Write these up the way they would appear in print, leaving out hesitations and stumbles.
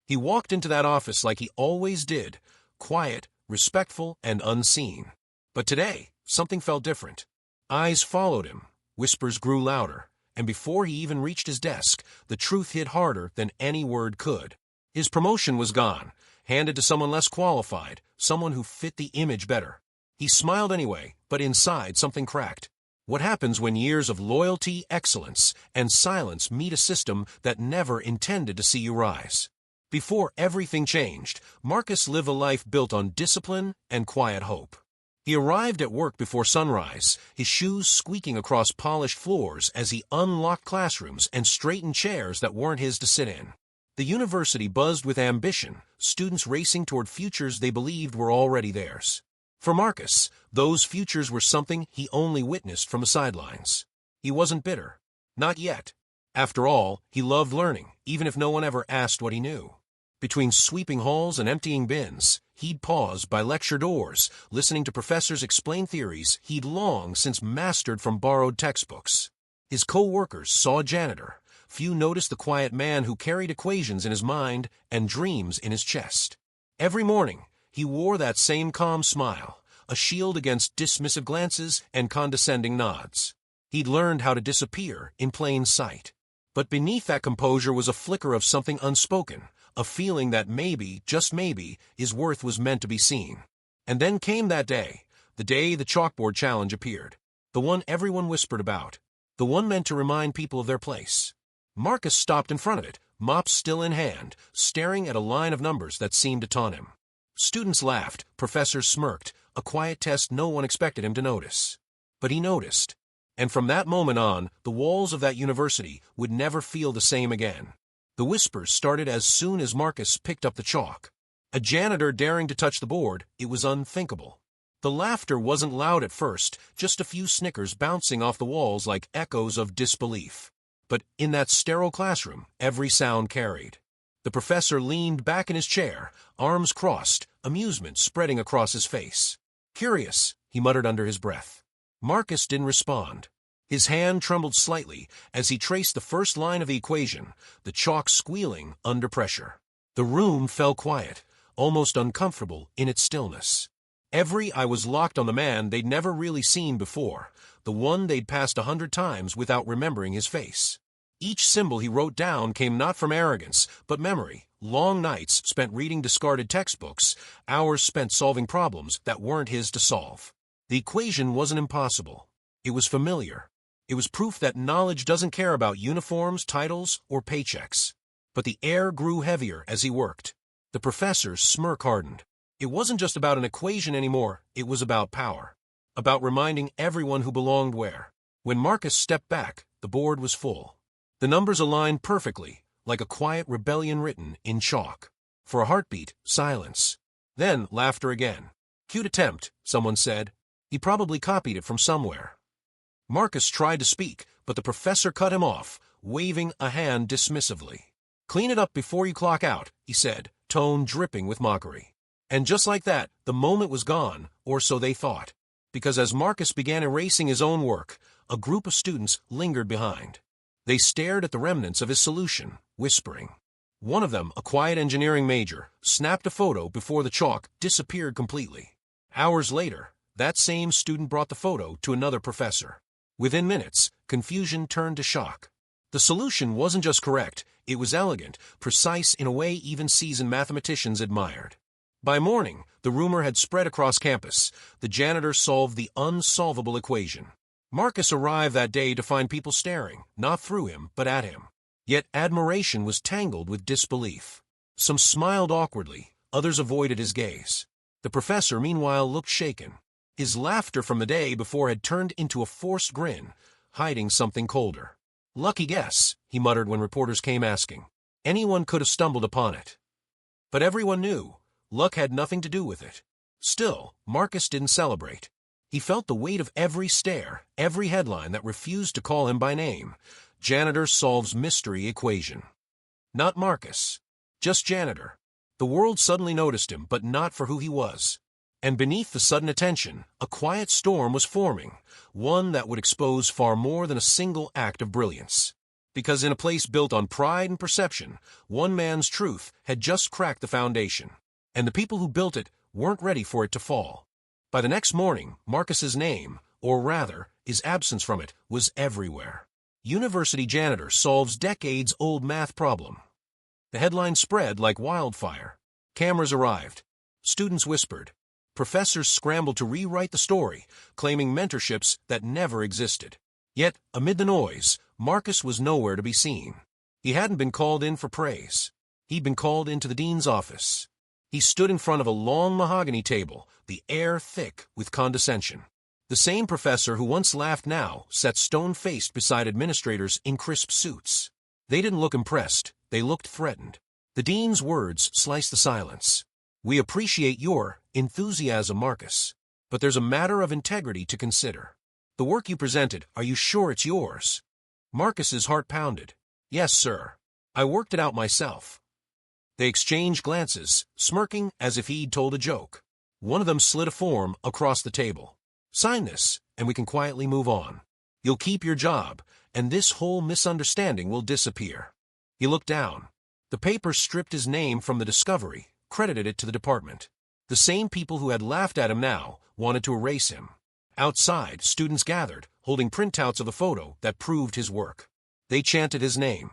He walked into that office like he always did, quiet, respectful, and unseen. But today, something felt different. Eyes followed him, whispers grew louder, and before he even reached his desk, the truth hit harder than any word could. His promotion was gone, handed to someone less qualified, someone who fit the image better. He smiled anyway, but inside something cracked. What happens when years of loyalty, excellence, and silence meet a system that never intended to see you rise? Before everything changed, Marcus lived a life built on discipline and quiet hope. He arrived at work before sunrise, his shoes squeaking across polished floors as he unlocked classrooms and straightened chairs that weren't his to sit in. The university buzzed with ambition, students racing toward futures they believed were already theirs. For Marcus, those futures were something he only witnessed from the sidelines. He wasn't bitter. Not yet. After all, he loved learning, even if no one ever asked what he knew. Between sweeping halls and emptying bins, he'd pause by lecture doors, listening to professors explain theories he'd long since mastered from borrowed textbooks. His co-workers saw Janitor. Few noticed the quiet man who carried equations in his mind and dreams in his chest. Every morning, he wore that same calm smile, a shield against dismissive glances and condescending nods. He'd learned how to disappear in plain sight. But beneath that composure was a flicker of something unspoken, a feeling that maybe, just maybe, his worth was meant to be seen. And then came that day, the day the chalkboard challenge appeared, the one everyone whispered about, the one meant to remind people of their place. Marcus stopped in front of it, mop still in hand, staring at a line of numbers that seemed to taunt him. Students laughed, professors smirked, a quiet test no one expected him to notice. But he noticed. And from that moment on, the walls of that university would never feel the same again. The whispers started as soon as Marcus picked up the chalk. A janitor daring to touch the board, it was unthinkable. The laughter wasn't loud at first, just a few snickers bouncing off the walls like echoes of disbelief. But in that sterile classroom, every sound carried. The professor leaned back in his chair, arms crossed, amusement spreading across his face. "Curious," he muttered under his breath. Marcus didn't respond. His hand trembled slightly as he traced the first line of the equation, the chalk squealing under pressure. The room fell quiet, almost uncomfortable in its stillness. Every eye was locked on the man they'd never really seen before, the one they'd passed 100 times without remembering his face. Each symbol he wrote down came not from arrogance, but memory, long nights spent reading discarded textbooks, hours spent solving problems that weren't his to solve. The equation wasn't impossible. It was familiar. It was proof that knowledge doesn't care about uniforms, titles, or paychecks. But the air grew heavier as he worked. The professor's smirk hardened. It wasn't just about an equation anymore, it was about power. About reminding everyone who belonged where. When Marcus stepped back, the board was full. The numbers aligned perfectly, like a quiet rebellion written in chalk. For a heartbeat, silence. Then laughter again. "Cute attempt," someone said. He probably copied it from somewhere. Marcus tried to speak, but the professor cut him off, waving a hand dismissively. "Clean it up before you clock out," he said, tone dripping with mockery. And just like that, the moment was gone, or so they thought. Because as Marcus began erasing his own work, a group of students lingered behind. They stared at the remnants of his solution, whispering. One of them, a quiet engineering major, snapped a photo before the chalk disappeared completely. Hours later, that same student brought the photo to another professor. Within minutes, confusion turned to shock. The solution wasn't just correct, it was elegant, precise in a way even seasoned mathematicians admired. By morning, the rumor had spread across campus. The janitor solved the unsolvable equation. Marcus arrived that day to find people staring, not through him, but at him. Yet admiration was tangled with disbelief. Some smiled awkwardly, others avoided his gaze. The professor, meanwhile, looked shaken. His laughter from the day before had turned into a forced grin, hiding something colder. "Lucky guess," he muttered when reporters came asking. Anyone could have stumbled upon it. But everyone knew, luck had nothing to do with it. Still, Marcus didn't celebrate. He felt the weight of every stare, every headline that refused to call him by name. Janitor solves mystery equation. Not Marcus. Just Janitor. The world suddenly noticed him, but not for who he was. And beneath the sudden attention, a quiet storm was forming, one that would expose far more than a single act of brilliance. Because in a place built on pride and perception, one man's truth had just cracked the foundation. And the people who built it weren't ready for it to fall. By the next morning, Marcus's name, or rather, his absence from it, was everywhere. University janitor solves decades-old math problem. The headline spread like wildfire. Cameras arrived. Students whispered. Professors scrambled to rewrite the story, claiming mentorships that never existed. Yet, amid the noise, Marcus was nowhere to be seen. He hadn't been called in for praise. He'd been called into the dean's office. He stood in front of a long mahogany table, the air thick with condescension. The same professor who once laughed now sat stone-faced beside administrators in crisp suits. They didn't look impressed, they looked threatened. The dean's words sliced the silence. We appreciate your enthusiasm, Marcus, but there's a matter of integrity to consider. The work you presented, are you sure it's yours? Marcus's heart pounded. Yes, sir. I worked it out myself. They exchanged glances, smirking as if he'd told a joke. One of them slid a form across the table. Sign this, and we can quietly move on. You'll keep your job, and this whole misunderstanding will disappear. He looked down. The paper stripped his name from the discovery, credited it to the department. The same people who had laughed at him now wanted to erase him. Outside, students gathered, holding printouts of the photo that proved his work. They chanted his name.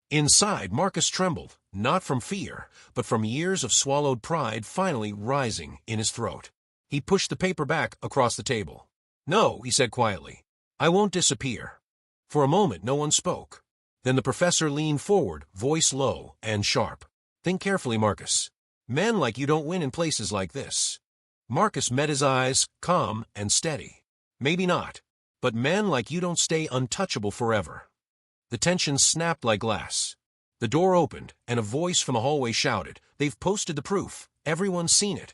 Inside, Marcus trembled, not from fear, but from years of swallowed pride finally rising in his throat. He pushed the paper back across the table. No, he said quietly. I won't disappear. For a moment, no one spoke. Then the professor leaned forward, voice low and sharp. Think carefully, Marcus. Men like you don't win in places like this. Marcus met his eyes, calm and steady. Maybe not, but men like you don't stay untouchable forever. The tension snapped like glass. The door opened, and a voice from the hallway shouted, They've posted the proof. Everyone's seen it.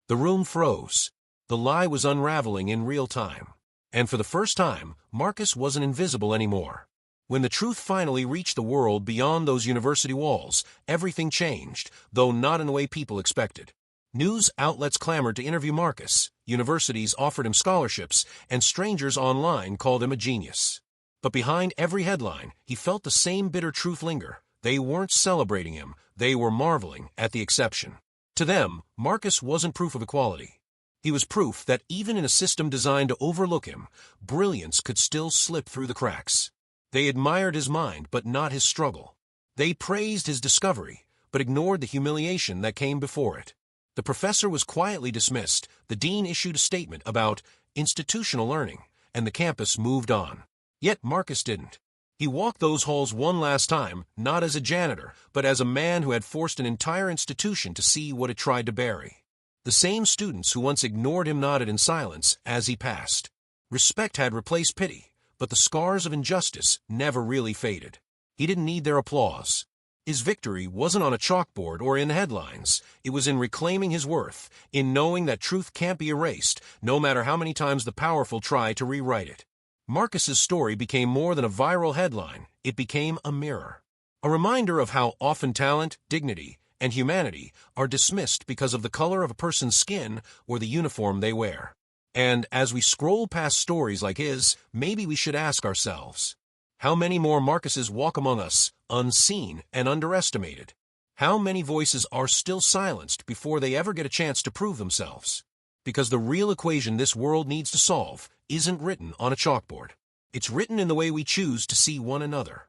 The room froze. The lie was unraveling in real time. And for the first time, Marcus wasn't invisible anymore. When the truth finally reached the world beyond those university walls, everything changed, though not in the way people expected. News outlets clamored to interview Marcus, universities offered him scholarships, and strangers online called him a genius. But behind every headline, he felt the same bitter truth linger. They weren't celebrating him, they were marveling at the exception. To them, Marcus wasn't proof of equality. He was proof that even in a system designed to overlook him, brilliance could still slip through the cracks. They admired his mind, but not his struggle. They praised his discovery, but ignored the humiliation that came before it. The professor was quietly dismissed, the dean issued a statement about institutional learning, and the campus moved on. Yet Marcus didn't. He walked those halls one last time, not as a janitor, but as a man who had forced an entire institution to see what it tried to bury. The same students who once ignored him nodded in silence as he passed. Respect had replaced pity, but the scars of injustice never really faded. He didn't need their applause. His victory wasn't on a chalkboard or in headlines. It was in reclaiming his worth, in knowing that truth can't be erased, no matter how many times the powerful try to rewrite it. Marcus's story became more than a viral headline. It became a mirror. A reminder of how often talent, dignity, and humanity are dismissed because of the color of a person's skin or the uniform they wear. And as we scroll past stories like his, maybe we should ask ourselves, how many more Marcuses walk among us, unseen and underestimated? How many voices are still silenced before they ever get a chance to prove themselves? Because the real equation this world needs to solve isn't written on a chalkboard. It's written in the way we choose to see one another.